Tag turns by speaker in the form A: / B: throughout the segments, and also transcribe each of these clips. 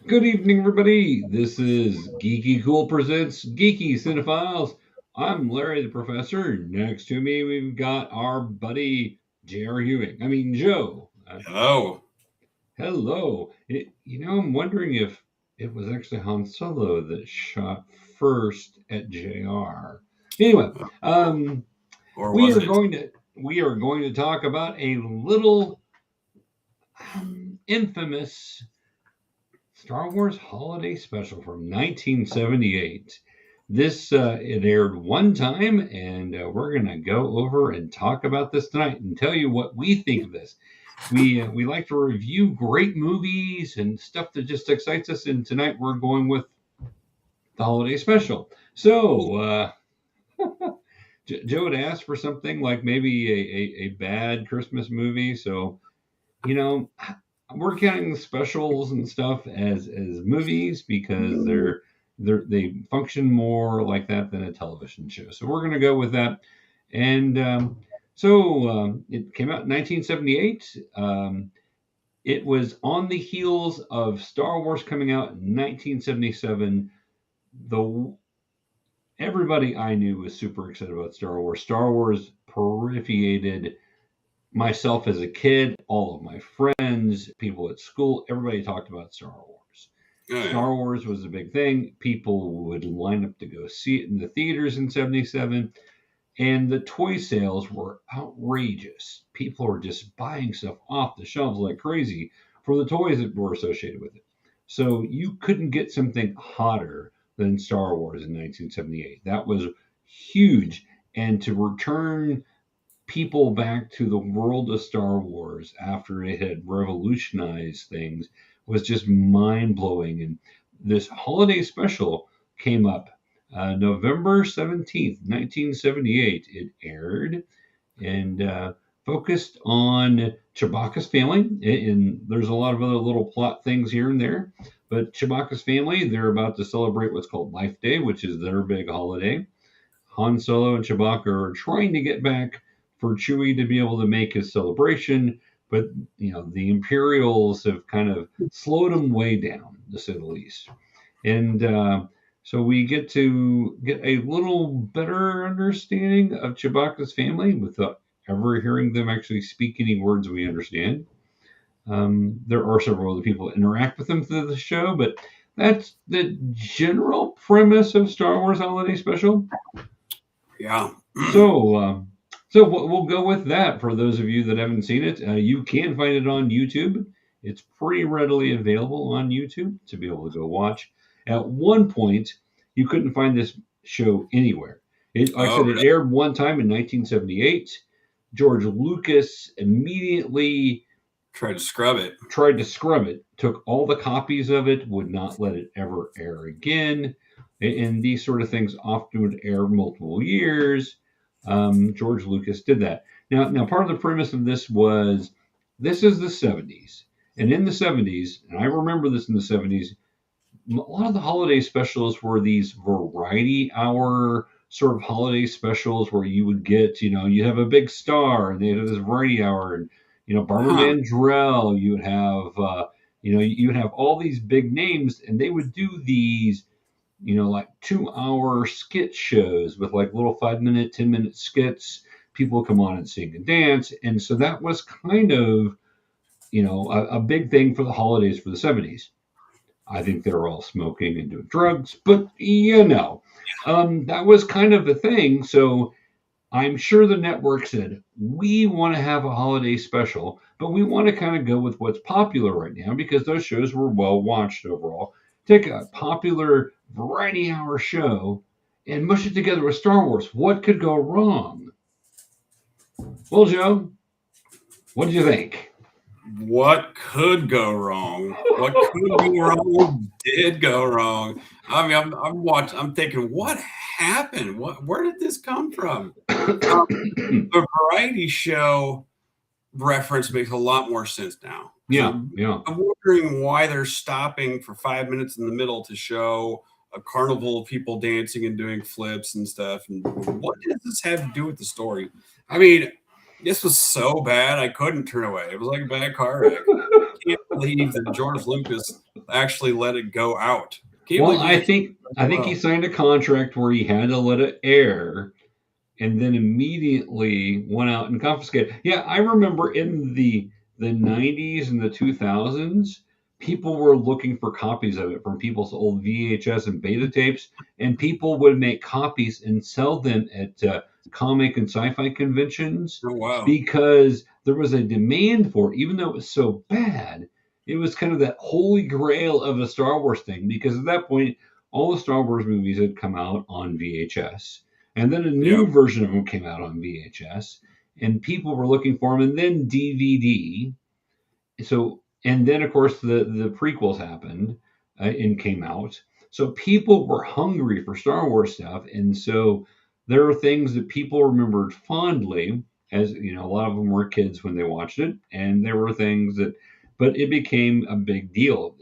A: Good evening, everybody. This is Geeky Cool presents Geeky Cinephiles. I'm Larry the Professor. Next to me, we've got our buddy J.R. Joe.
B: Hello.
A: Hello. I'm wondering if it was actually Han Solo that shot first at J.R. Anyway, um,
B: Or
A: we
B: was
A: are
B: it?
A: going to we are going to talk about a little infamous Star Wars Holiday Special from 1978. This it aired one time, and we're gonna go over and talk about this tonight and tell you what we think of this. We like to review great movies and stuff that just excites us, and tonight we're going with the Holiday Special. So Joe had asked for something like maybe a bad Christmas movie, so you know we're counting the specials and stuff as movies because they function more like that than a television show. So we're going to go with that. And it came out in 1978. It was on the heels of Star Wars coming out in 1977. The Everybody I knew was super excited about Star Wars. Star Wars peripheated myself as a kid, all of my friends, people at school, everybody talked about Star Wars.
B: Oh, yeah.
A: Star Wars was a big thing. People would line up to go see it in the theaters in 77, and the toy sales were outrageous. People were just buying stuff off the shelves like crazy for the toys that were associated with it. So you couldn't get something hotter than Star Wars in 1978. That was huge. And to return people back to the world of Star Wars after it had revolutionized things was just mind blowing. And this holiday special came up November 17th, 1978. It aired and focused on Chewbacca's family. And there's a lot of other little plot things here and there. But Chewbacca's family, they're about to celebrate what's called Life Day, which is their big holiday. Han Solo and Chewbacca are trying to get back for Chewie to be able to make his celebration, but the Imperials have kind of slowed him way down, to say the least. And so we get to get a little better understanding of Chewbacca's family without ever hearing them actually speak any words we understand. There are several other people that interact with them through the show, but that's the general premise of Star Wars Holiday Special.
B: Yeah.
A: So, so we'll go with that. For those of you that haven't seen it, you can find it on YouTube. It's pretty readily available on YouTube to be able to go watch. At one point, you couldn't find this show anywhere. Like I
B: Oh,
A: said, it
B: really?
A: aired one time in 1978. George Lucas immediately
B: Tried to scrub it.
A: tried to scrub it, took all the copies of it, would not let it ever air again. And these sort of things often would air multiple years. George Lucas did that. Now, part of the premise of this was this is the 70s. And in the 70s, and I remember this in the 70s, a lot of the holiday specials were these variety hour sort of holiday specials where you would get, you have a big star and they have this variety hour and, Barbara
B: Huh.
A: Mandrell, you would have, you would have all these big names and they would do these, like 2 hour skit shows with like little 5 minute, 10 minute skits. People would come on and sing and dance. And so that was kind of, a big thing for the holidays for the 70s. I think they were all smoking and doing drugs, but that was kind of the thing. So I'm sure the network said, we want to have a holiday special, but we want to kind of go with what's popular right now because those shows were well watched overall. Take a popular variety hour show and mush it together with Star Wars. What could go wrong? Well, Joe, what did you think?
B: What could go wrong? What could go wrong did go wrong. I mean, I'm thinking, what happened? Where did this come from? The variety show reference makes a lot more sense now.
A: Yeah,
B: So
A: yeah.
B: I'm wondering why they're stopping for 5 minutes in the middle to show a carnival of people dancing and doing flips and stuff. And what does this have to do with the story? I mean, this was so bad I couldn't turn away. It was like a bad car wreck. I can't believe that George Lucas actually let it go out.
A: Well, I think he signed a contract where he had to let it air, and then immediately went out and confiscated. Yeah, I remember in the 90s and the 2000s, people were looking for copies of it from people's old VHS and beta tapes, and people would make copies and sell them at comic and sci-fi conventions
B: Oh, wow.
A: because there was a demand for it, even though it was so bad. It was kind of that holy grail of a Star Wars thing because at that point, all the Star Wars movies had come out on VHS. And then a new version of them came out on VHS, and people were looking for them. And then DVD. So, and then of course the prequels happened and came out. So people were hungry for Star Wars stuff, and so there are things that people remembered fondly. As you know, a lot of them were kids when they watched it, and there were things that, but it became a big deal.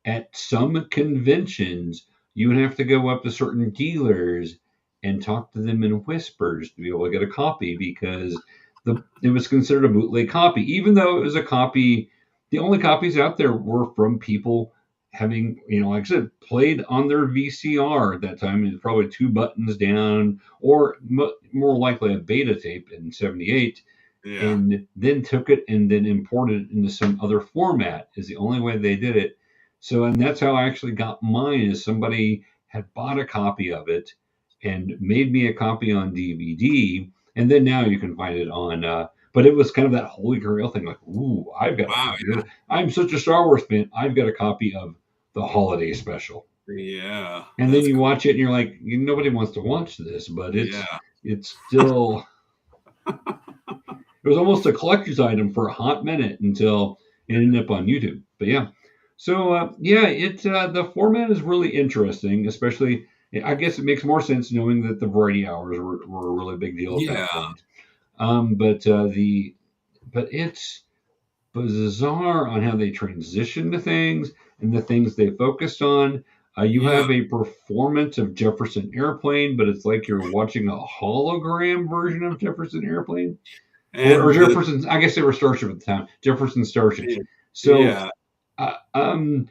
A: At some conventions, you would have to go up to certain dealers and talk to them in whispers to be able to get a copy because it was considered a bootleg copy, even though it was a copy. The only copies out there were from people having, like I said, played on their VCR at that time. It was probably 2 buttons down, or more likely a beta tape in '78, and then took it and then imported it into some other format. Is the only way they did it. So, and that's how I actually got mine. Is somebody had bought a copy of it and made me a copy on DVD, and then now you can find it on. But it was kind of that holy grail thing, like, ooh, I've got a copy. Yeah. I'm such a Star Wars fan. I've got a copy of the holiday special.
B: Yeah.
A: And then you watch it, and you're like, nobody wants to watch this, but it's still. It was almost a collector's item for a hot minute until it ended up on YouTube. But yeah. So the format is really interesting, especially. I guess it makes more sense knowing that the variety hours were a really big deal at that point. But it's bizarre on how they transition to things and the things they focused on. You have a performance of Jefferson Airplane, but it's like you're watching a hologram version of Jefferson Airplane. Or Jefferson, I guess they were Starship at the time. Jefferson Starship. So,
B: and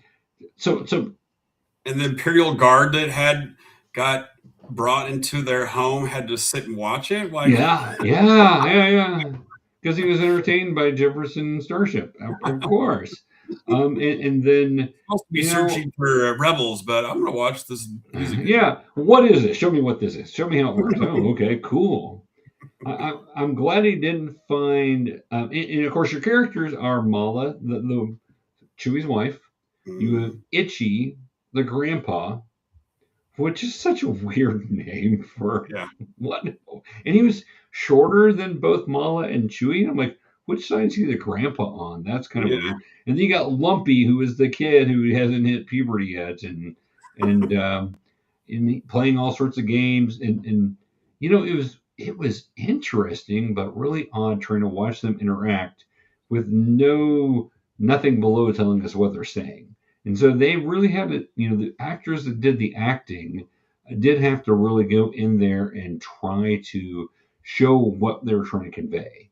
B: the Imperial Guard that got brought into their home had to sit and watch it. Like,
A: yeah. Because he was entertained by Jefferson Starship, of course. And then
B: supposed to be searching for rebels, but I'm going to watch this music.
A: Yeah, what is it? Show me what this is. Show me how it works. Oh, okay, cool. I'm glad he didn't find. And of course, your characters are Mala, the Chewie's wife. You have Itchy, the grandpa, which is such a weird name for what. And he was shorter than both Mala and Chewie. I'm like, which side is he the grandpa on? That's kind of weird. And then you got Lumpy, who is the kid who hasn't hit puberty yet, and playing all sorts of games. And it was interesting, but really odd trying to watch them interact with nothing below telling us what they're saying. And so they really had to, the actors that did the acting did have to really go in there and try to show what they were trying to convey,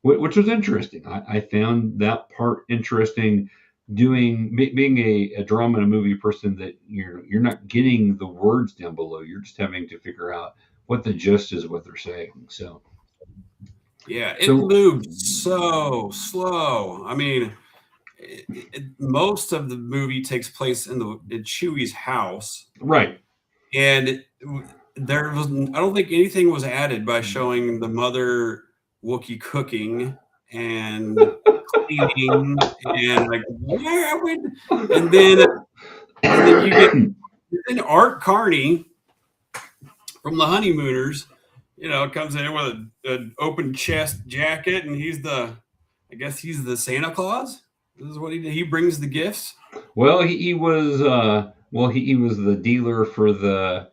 A: which was interesting. I found that part interesting. Being a drama and a movie person, that you're not getting the words down below. You're just having to figure out what the gist is, what they're saying. So,
B: it moved so slow. I mean, most of the movie takes place in Chewie's house,
A: right?
B: And I don't think anything was added by showing the mother Wookiee cooking and cleaning and like and then you get Art Carney from the Honeymooners, comes in with an open chest jacket, and he's the Santa Claus. This is what he brings the gifts.
A: Well, he was he was the dealer for the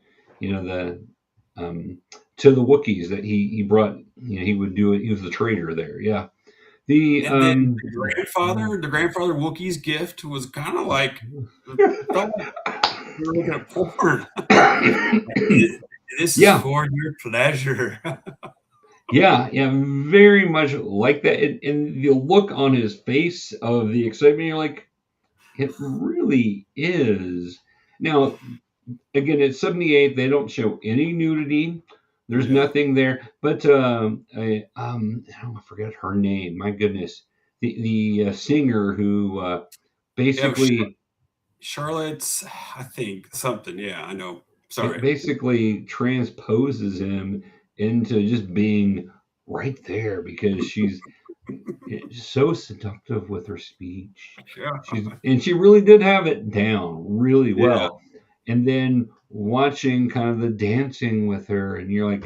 A: to the Wookiees that he brought. He would do it. He was the trader there. Yeah. The
B: grandfather Wookiee's gift was kind of like you were looking at porn. This is for your pleasure.
A: Yeah, very much like that. And the look on his face of the excitement, you're like, It really is. Now, again, it's 78. They don't show any nudity. There's
B: Yeah.
A: nothing there. But I forget her name. My goodness, the singer who
B: Yeah,
A: basically
B: Charlotte's, I think something. Yeah, I know. Sorry.
A: basically transposes him into just being right there because she's so seductive with her speech.
B: Yeah.
A: She really did have it down really
B: Yeah.
A: well. And then watching kind of the dancing with her, and you're like,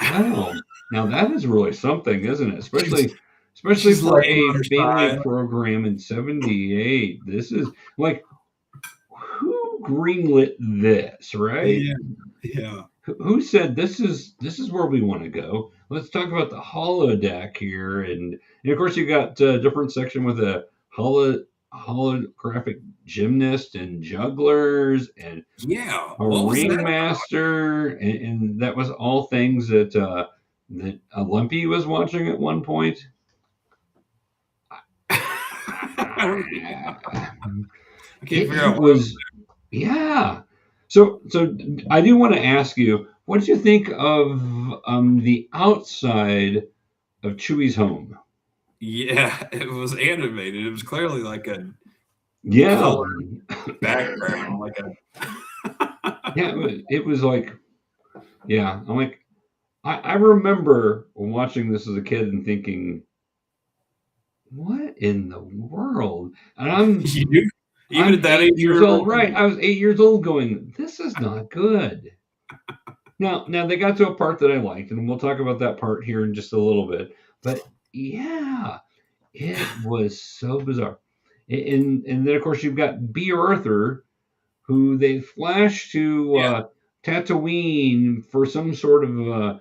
A: wow, now that is really something, isn't it?
B: She's
A: Especially
B: she's
A: for
B: laying
A: a
B: on her
A: family
B: side.
A: program in '78. This is like, who greenlit this, right?
B: Yeah. Yeah.
A: Who said this is where we want to go? Let's talk about the holodeck here, and of course you got a different section with a holographic gymnast and jugglers and
B: Yeah.
A: a
B: What was that?
A: ringmaster, and that was all things that Lumpy was watching at one point.
B: I can't figure
A: It
B: out what it was.
A: was, yeah. So I do want to ask you, what did you think of the outside of Chewie's home?
B: Yeah, it was animated. It was clearly like a
A: Yeah,
B: color background, like a
A: yeah. It was like, yeah. I'm like, I remember watching this as a kid and thinking, what in the world? And
B: you knew, even
A: I'm
B: at that age,
A: eight
B: you
A: years
B: remember.
A: old, right? I was 8 years old, going, this is not good. Now they got to a part that I liked, and we'll talk about that part here in just a little bit. But yeah, it was so bizarre. And then of course you've got B. Arthur, who they flash to
B: Yeah,
A: Tatooine for some sort of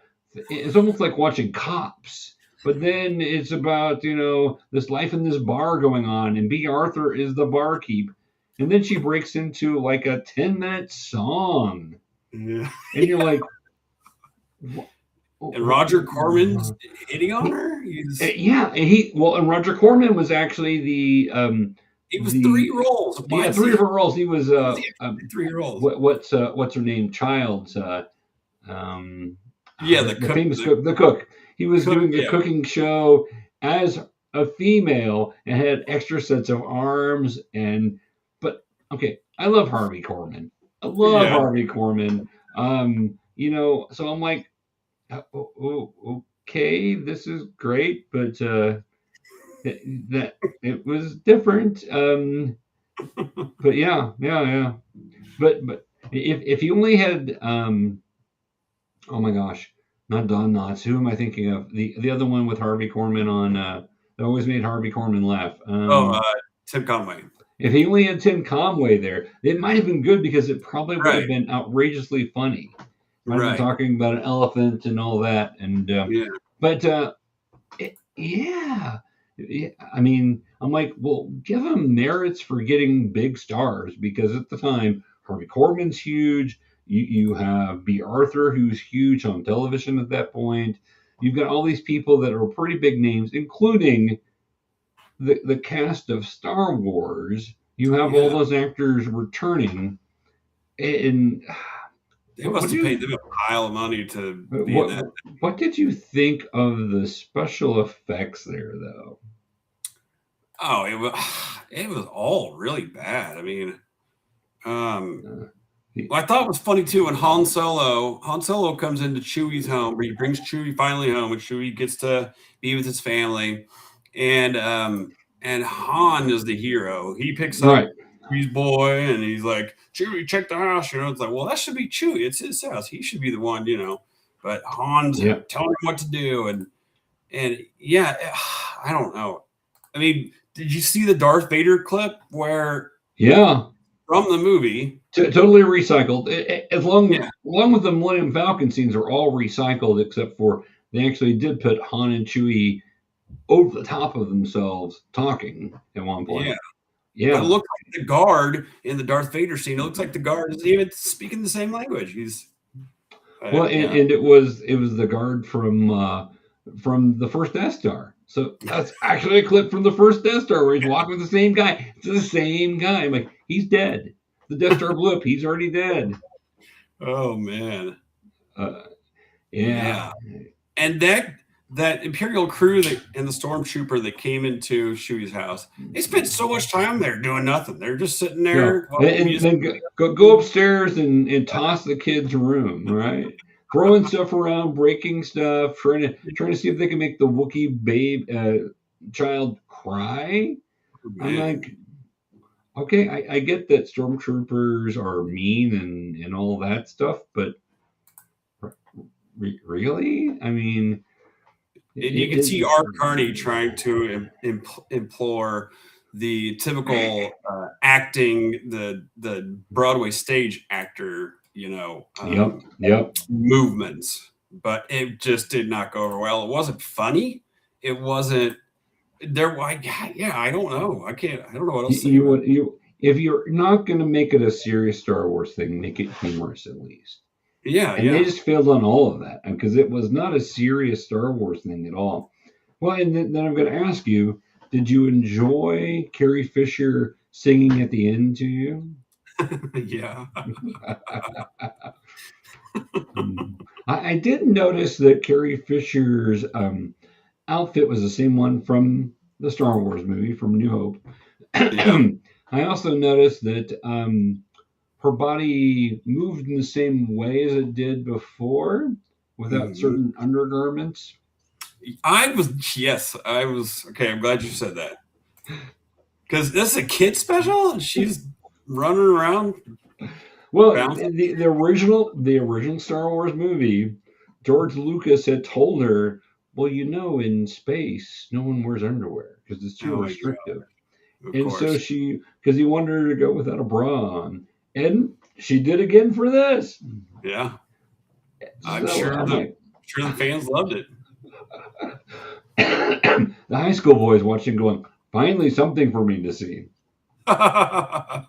A: it's almost like watching Cops. But then it's about this life in this bar going on, and B. Arthur is the barkeep, and then she breaks into like a 10-minute song,
B: yeah.
A: and you're like,
B: And Roger Corman's hitting on her.
A: yeah, and Roger Corman was actually
B: He was
A: the
B: 3 roles. Why
A: yeah,
B: is
A: three
B: he?
A: of her roles. He was
B: Why is he 3 roles?
A: what's her name? Child's um,
B: Yeah,
A: the famous cook, the cook. He was
B: cook.
A: doing the
B: Yeah,
A: cooking show as a female and had extra sets of arms. But okay, I love Harvey Korman. I love
B: yeah.
A: Harvey Korman. So I'm like, okay, this is great, but that it was different. But yeah. But if you only had oh my gosh, not Don Knotts. Who am I thinking of? The other one with Harvey Korman on that always made Harvey Korman laugh.
B: Oh, Tim Conway.
A: If he only had Tim Conway there, it might have been good because it probably would have
B: Right,
A: been outrageously funny. Might have been
B: right.
A: talking about an elephant and all that, and
B: Yeah,
A: but yeah. I mean, I'm like, well, give him merits for getting big stars because at the time, Harvey Korman's huge. You have B. Arthur, who's huge on television at that point. You've got all these people that are pretty big names, including the cast of Star Wars. You have all
B: yeah.
A: those actors returning, and
B: They
A: what
B: must
A: do
B: have paid
A: you
B: them a pile of money to be in
A: what
B: that.
A: what did you think of the special effects there, though?
B: Oh, it was all really bad. I mean, um,
A: Uh,
B: well, I thought it was funny too when Han Solo comes into Chewie's home, where he brings Chewie finally home, and Chewie gets to be with his family, and Han is the hero. He picks
A: right.
B: up Chewie's boy, and he's like, "Chewie, check the house." It's like, well, that should be Chewie. It's his house. He should be the one. But Han's
A: Yeah.
B: telling him what to do, and yeah, I don't know. I mean, did you see the Darth Vader clip where
A: Yeah.
B: from the movie?
A: Totally recycled.
B: Yeah,
A: Along with the Millennium Falcon scenes are all recycled except for they actually did put Han and Chewie over the top of themselves talking at one
B: yeah.
A: point.
B: But it
A: Yeah.
B: looks like the guard in the Darth Vader scene. It looks like the guard isn't even speaking the same language. He's
A: Well,
B: yeah,
A: and it was the guard from the first Death Star. So that's actually a clip from the first Death Star where he's walking with the same guy. It's the same guy. I'm like, he's dead. The Death Star blew up. He's already dead.
B: Oh man.
A: Yeah.
B: Yeah. And that Imperial crew and the stormtrooper that came into Chewie's house, they spent so much time there doing nothing. They're just sitting there.
A: And then go upstairs and toss the kid's room, right? Throwing stuff around, breaking stuff, trying to see if they can make the Wookiee child cry. I'm like, okay, I get that stormtroopers are mean and all that stuff, but really? I mean,
B: you can see Art Carney trying to implore the typical acting, the Broadway stage actor, movements, but it just did not go over well. It wasn't funny. It wasn't there. I don't know. I don't know what else.
A: If you're not going to make it a serious Star Wars thing, make it humorous at least. And they just failed on all of that because it was not a serious Star Wars thing at all. Well, and then I'm going to ask you, did you enjoy Carrie Fisher singing at the end to you?
B: Yeah.
A: I did notice that Carrie Fisher's outfit was the same one from the Star Wars movie, from New Hope. Yeah. I also noticed that her body moved in the same way as it did before without certain undergarments.
B: I was. Okay, I'm glad you said that. Because this is a kid special and she's running around.
A: Well, the original Star Wars movie, George Lucas had told her, well, in space, no one wears underwear because it's too restrictive. And so because he wanted her to go without a bra on. And she did again for this.
B: Yeah. I'm sure the fans loved it.
A: The high school boys watching going, finally something for me to see.
B: Oh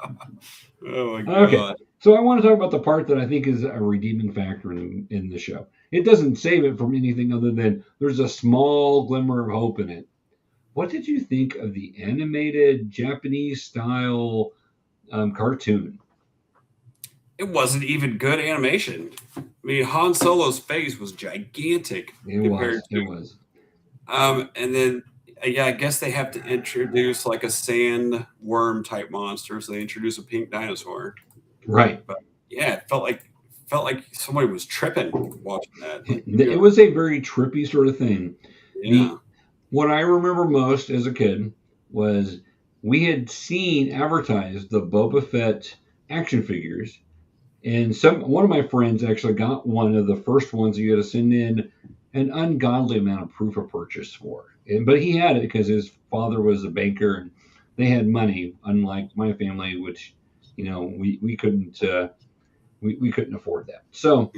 B: my God.
A: Okay. So I want to talk about the part that I think is a redeeming factor in the show. It doesn't save it from anything other than there's a small glimmer of hope in it. What did you think of the animated Japanese style cartoon?
B: It wasn't even good animation. I mean, Han Solo's face was gigantic.
A: It was.
B: And then, I guess they have to introduce like a sandworm type monster, so they introduce a pink dinosaur.
A: Right.
B: But yeah, it felt like somebody was tripping watching that.
A: It was a very trippy sort of thing.
B: Yeah.
A: What I remember most as a kid was we had seen advertised the Boba Fett action figures. And one of my friends actually got one of the first ones you had to send in an ungodly amount of proof of purchase for. But he had it because his father was a banker and they had money, unlike my family, which, we couldn't we couldn't afford that. So,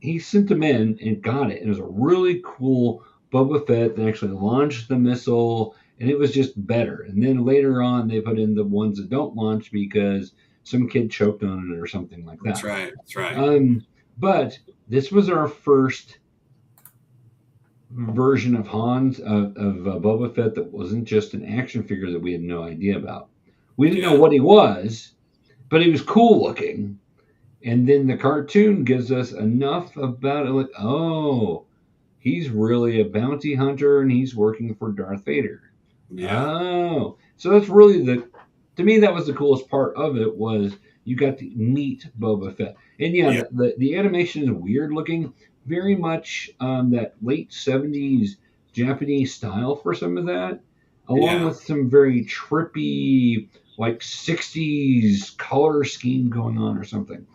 A: he sent them in and got it. And it was a really cool Boba Fett that actually launched the missile, and it was just better. And then later on, they put in the ones that don't launch because some kid choked on it or something like that.
B: That's right.
A: But this was our first version of Boba Fett that wasn't just an action figure that we had no idea about. We didn't know what he was, but he was cool looking. And then the cartoon gives us enough about it, like, oh, he's really a bounty hunter and he's working for Darth Vader.
B: Yeah.
A: Oh, so that's really to me, that was the coolest part of it, was you got to meet Boba Fett. And the animation is weird looking, very much that late 70s Japanese style for some of that, along with some very trippy, like 60s color scheme going on or something.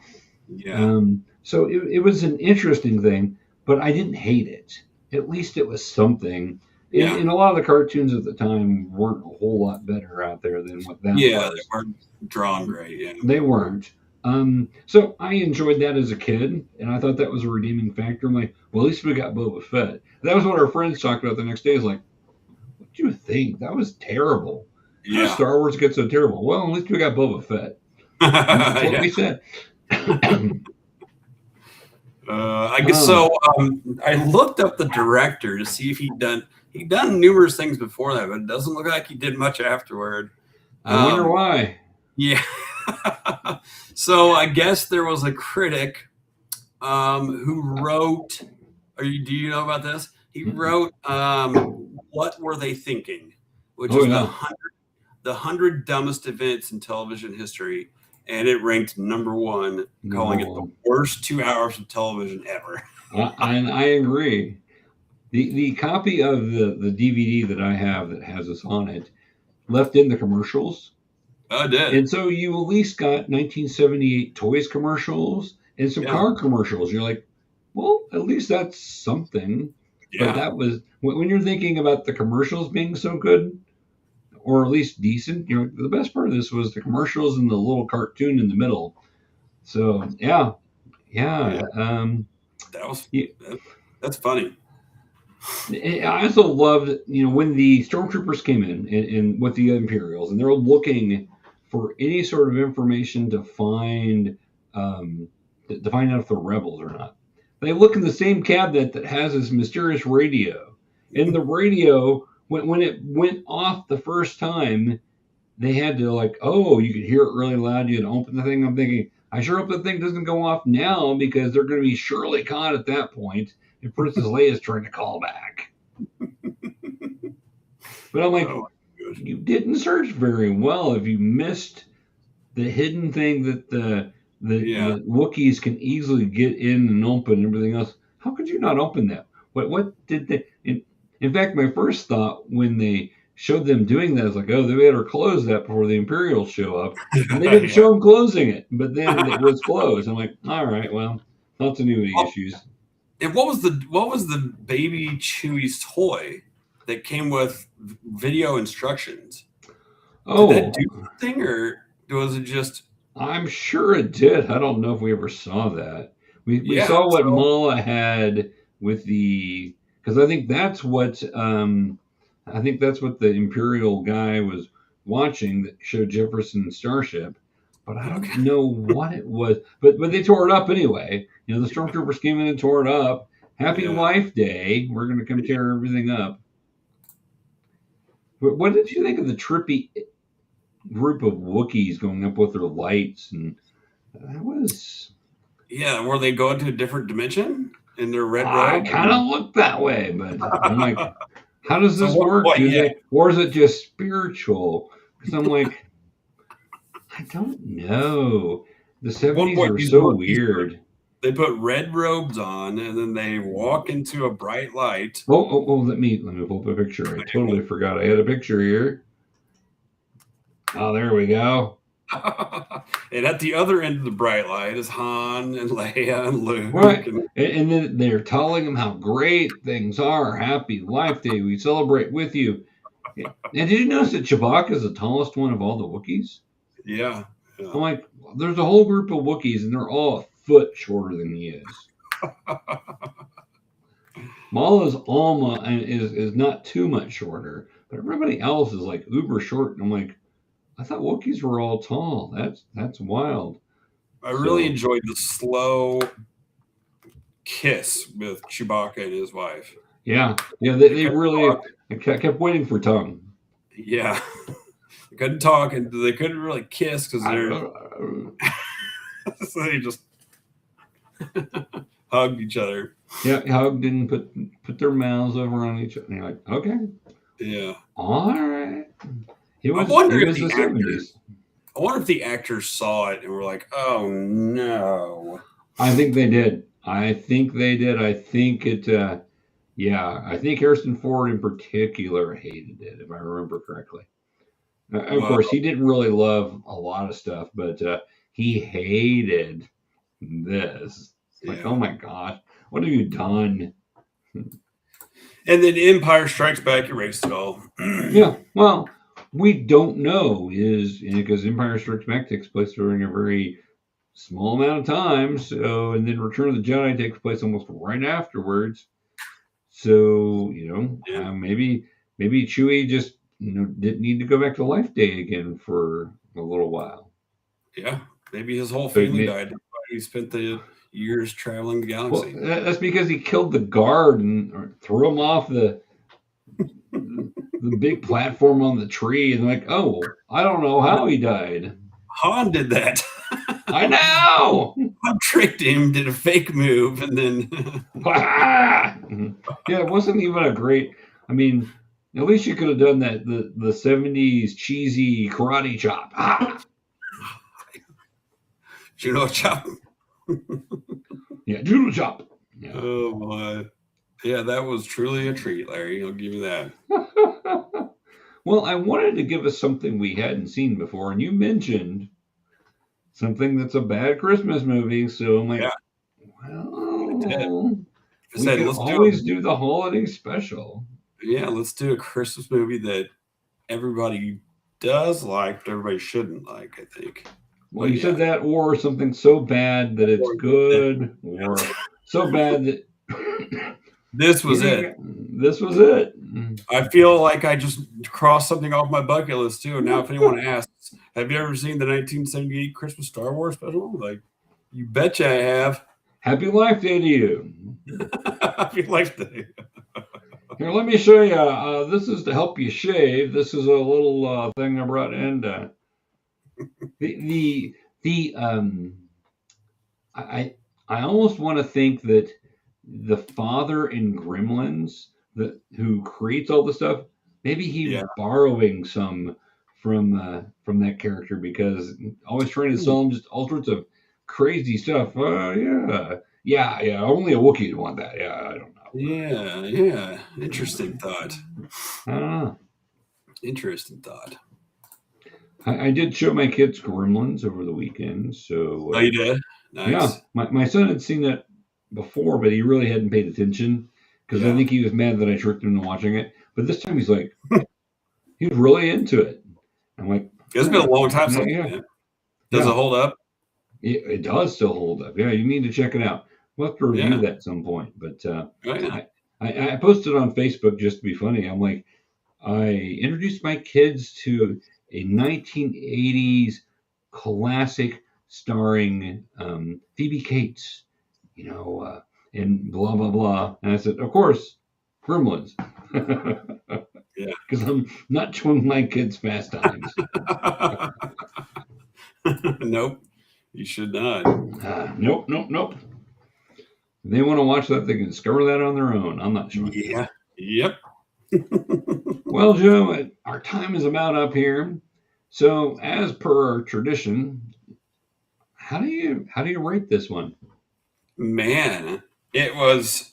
B: Yeah.
A: So it was an interesting thing, but I didn't hate it. At least it was something. Yeah. And a lot of the cartoons at the time weren't a whole lot better out there than what that was.
B: Yeah, they weren't drawn great. Yeah.
A: They weren't. So I enjoyed that as a kid, and I thought that was a redeeming factor. I'm like, well, at least we got Boba Fett. That was what our friends talked about the next day. Is like, what do you think? That was terrible. How did Star Wars get so terrible? Well, at least we got Boba Fett. And that's what we said.
B: I guess so. I looked up the director to see if he'd done numerous things before that, but it doesn't look like he did much afterward.
A: I wonder why.
B: Yeah. So I guess there was a critic who wrote. Do you know about this? He wrote "What Were They Thinking," which is the 100 dumbest events in television history, and it ranked #1, calling it the worst 2 hours of television ever.
A: I agree. The copy of the DVD that I have that has this on it left in the commercials.
B: Oh, it did.
A: And so you at least got 1978 toys commercials and some car commercials. You're like, well, at least that's something. Yeah. But that was when you're thinking about the commercials being so good, or at least decent. You know, the best part of this was the commercials and the little cartoon in the middle. So yeah.
B: That's funny.
A: I also loved, when the stormtroopers came in with the Imperials, and they're looking for any sort of information to find out if they're rebels or not. They look in the same cabinet that has this mysterious radio. And the radio, when it went off the first time, they had to you could hear it really loud. You had to open the thing. I'm thinking, I sure hope the thing doesn't go off now, because they're going to be surely caught at that point. And Princess Leia's trying to call back. But I'm like, you didn't search very well if you missed the hidden thing that the Wookiees can easily get in and open and everything else. How could you not open that? What did they? In fact, my first thought when they showed them doing that is like, oh, they better close that before the Imperials show up. And they didn't show them closing it, but then it was closed. I'm like, all right, well, continuity issues.
B: And what was the baby Chewie's toy that came with video instructions?
A: Oh,
B: did that do something, or was it just?
A: I'm sure it did. I don't know if we ever saw that. We saw what Mala had with because I think that's what the Imperial guy was watching that showed Jefferson Starship. But I don't know what it was. But they tore it up anyway. The stormtroopers came in and tore it up. Happy Wife Day. We're going to come tear everything up. But what did you think of the trippy group of Wookiees going up with their lights? And that was...
B: Yeah, were they going to a different dimension in their red robe?
A: I kind of looked that way, but I'm like, how does this work? Or is it just spiritual? Because I'm like... I don't know. The 70s are so weird.
B: They put red robes on, and then they walk into a bright light.
A: Oh! Let me pull up a picture. I totally forgot. I had a picture here. Oh, there we go.
B: And at the other end of the bright light is Han and Leia and Luke.
A: Right. And then they're telling them how great things are. Happy Life Day. We celebrate with you. And did you notice that Chewbacca is the tallest one of all the Wookiees?
B: Yeah.
A: I'm like, there's a whole group of Wookiees, and they're all a foot shorter than he is. Mala's Alma is not too much shorter, but everybody else is like uber short. And I'm like, I thought Wookiees were all tall. That's wild.
B: I really enjoyed the slow kiss with Chewbacca and his wife.
A: Yeah. They really kept waiting for tongue.
B: Yeah. They couldn't talk, and they couldn't really kiss because they're so they just hugged each other.
A: Yeah, hugged and put their mouths over on each other. And you're like, okay.
B: Yeah.
A: All right.
B: I wonder if the actors saw it and were like, oh no.
A: I think they did. I think it I think Harrison Ford in particular hated it, if I remember correctly. Of course, he didn't really love a lot of stuff, but he hated this. Like, oh my gosh, what have you done?
B: And then Empire Strikes Back erased it all.
A: Yeah, well, we don't know because Empire Strikes Back takes place during a very small amount of time. So, and then Return of the Jedi takes place almost right afterwards. So, maybe Chewie just didn't need to go back to Life Day again for a little while.
B: Yeah, maybe his whole family died. He spent the years traveling the
A: Well,
B: galaxy.
A: that's because he killed the guard and threw him off the big platform on the tree, and like, oh, I don't know how he died.
B: Han did that.
A: I know.
B: Han tricked him, did a fake move, and then
A: Yeah, it wasn't even a great. I mean, at least you could have done that the 70s cheesy karate chop.
B: judo chop.
A: Yeah, judo chop. Yeah.
B: Oh my. Yeah, that was truly a treat, Larry. I'll give you that.
A: Well, I wanted to give us something we hadn't seen before, and you mentioned something that's a bad Christmas movie. So I'm like,
B: Yeah.
A: well, we
B: said,
A: can
B: let's
A: always do the holiday special.
B: Yeah, let's do a Christmas movie that everybody does like, but everybody shouldn't like, I think.
A: Well, you said that, or something so bad that it's good, or so bad that
B: this was it.
A: This was it.
B: I feel like I just crossed something off my bucket list too. And now, if anyone asks, have you ever seen the 1978 Christmas Star Wars special? Like, you betcha I have.
A: Happy Life Day to you.
B: Happy Life Day.
A: Here, let me show you. This is to help you shave. This is a little thing I brought in. I almost want to think that the father in Gremlins, who creates all the stuff, maybe he was borrowing some from that character, because always trying to sell him just all sorts of crazy stuff. Yeah. Only a Wookiee would want that. Yeah, I don't know.
B: Yeah. Interesting thought. Interesting thought.
A: I did show my kids Gremlins over the weekend. So
B: you did? Nice.
A: Yeah, my son had seen it before, but he really hadn't paid attention, because I think he was mad that I tricked him into watching it. But this time he's like, he's really into it. I'm like,
B: it's been a long time since. Does it hold up?
A: It does still hold up. Yeah, you need to check it out. We'll have to review that at some point. But I posted on Facebook just to be funny. I'm like, I introduced my kids to a 1980s classic starring Phoebe Cates, and blah, blah, blah. And I said, of course, Gremlins. Because I'm not showing my kids Fast Times.
B: Nope, you should not.
A: Nope. If they want to watch that, they can discover that on their own. I'm not showing.
B: Yeah. Yep.
A: Well, Joe, our time is about up here. So, as per our tradition, how do you rate this one?
B: Man, it was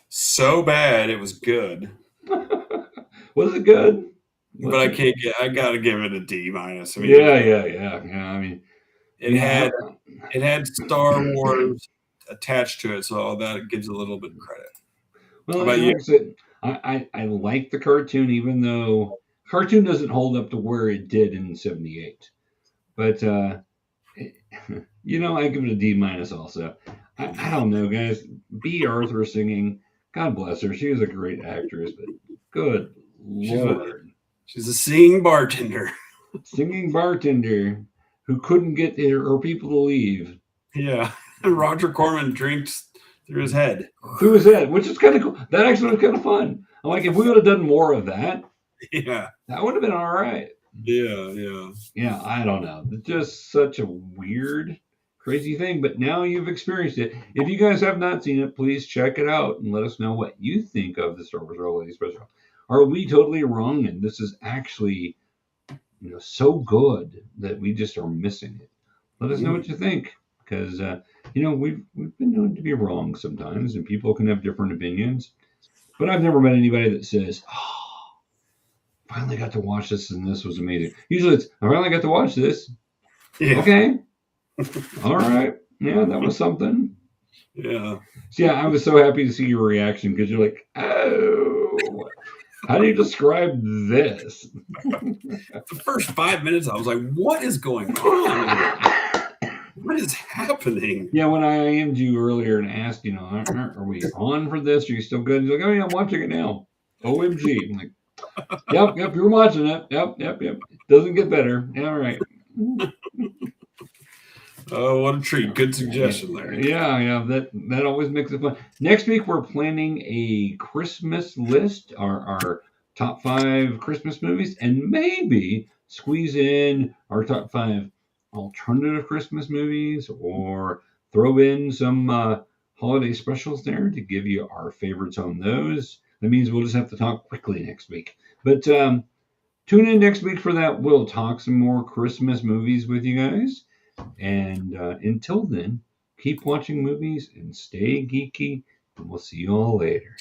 B: so bad it was good.
A: Was it good?
B: But I gotta give it a D-. I mean,
A: yeah. I mean,
B: it had Star Wars attached to it, so that gives it a little bit of credit.
A: Well, like I said, I like the cartoon, even though cartoon doesn't hold up to where it did in '78. But I give it a D- also. I don't know, guys. B. Arthur singing, God bless her. She was a great actress, but good Lord.
B: She's a singing bartender.
A: Singing bartender who couldn't get her people to leave.
B: Yeah. And Roger Corman drinks through his head.
A: Which is kind of cool. That actually was kind of fun. I'm like, if we would have done more of that, that would have been all right.
B: Yeah.
A: Yeah, I don't know. It's just such a weird, crazy thing. But now you've experienced it. If you guys have not seen it, please check it out and let us know what you think of the Star Wars Holiday Special. Are we totally wrong? And this is actually, so good that we just are missing it. Let us know what you think, because we've been known to be wrong sometimes, and people can have different opinions. But I've never met anybody that says, "Oh, finally got to watch this, and this was amazing." Usually, it's, "I finally got to watch this." Yeah. Okay. All right. Yeah, that was something.
B: Yeah.
A: So, yeah, I was so happy to see your reaction, because you're like, "Oh, how do you describe this?"
B: The first 5 minutes, I was like, what is going on? What is happening? Yeah,
A: when I IM'd you earlier and asked, are we on for this? Are you still good? He's like, "Oh, yeah, I'm watching it now." OMG. I'm like, yep, you're watching it. Yep. Doesn't get better. Yeah, all right.
B: Oh, what a treat. Good suggestion there.
A: Yeah, that always makes it fun. Next week we're planning a Christmas list, our top 5 Christmas movies, and maybe squeeze in our top 5 alternative Christmas movies, or throw in some holiday specials there to give you our favorites on those. That means we'll just have to talk quickly next week. But tune in next week for that. We'll talk some more Christmas movies with you guys. And until then, keep watching movies and stay geeky. And we'll see you all later.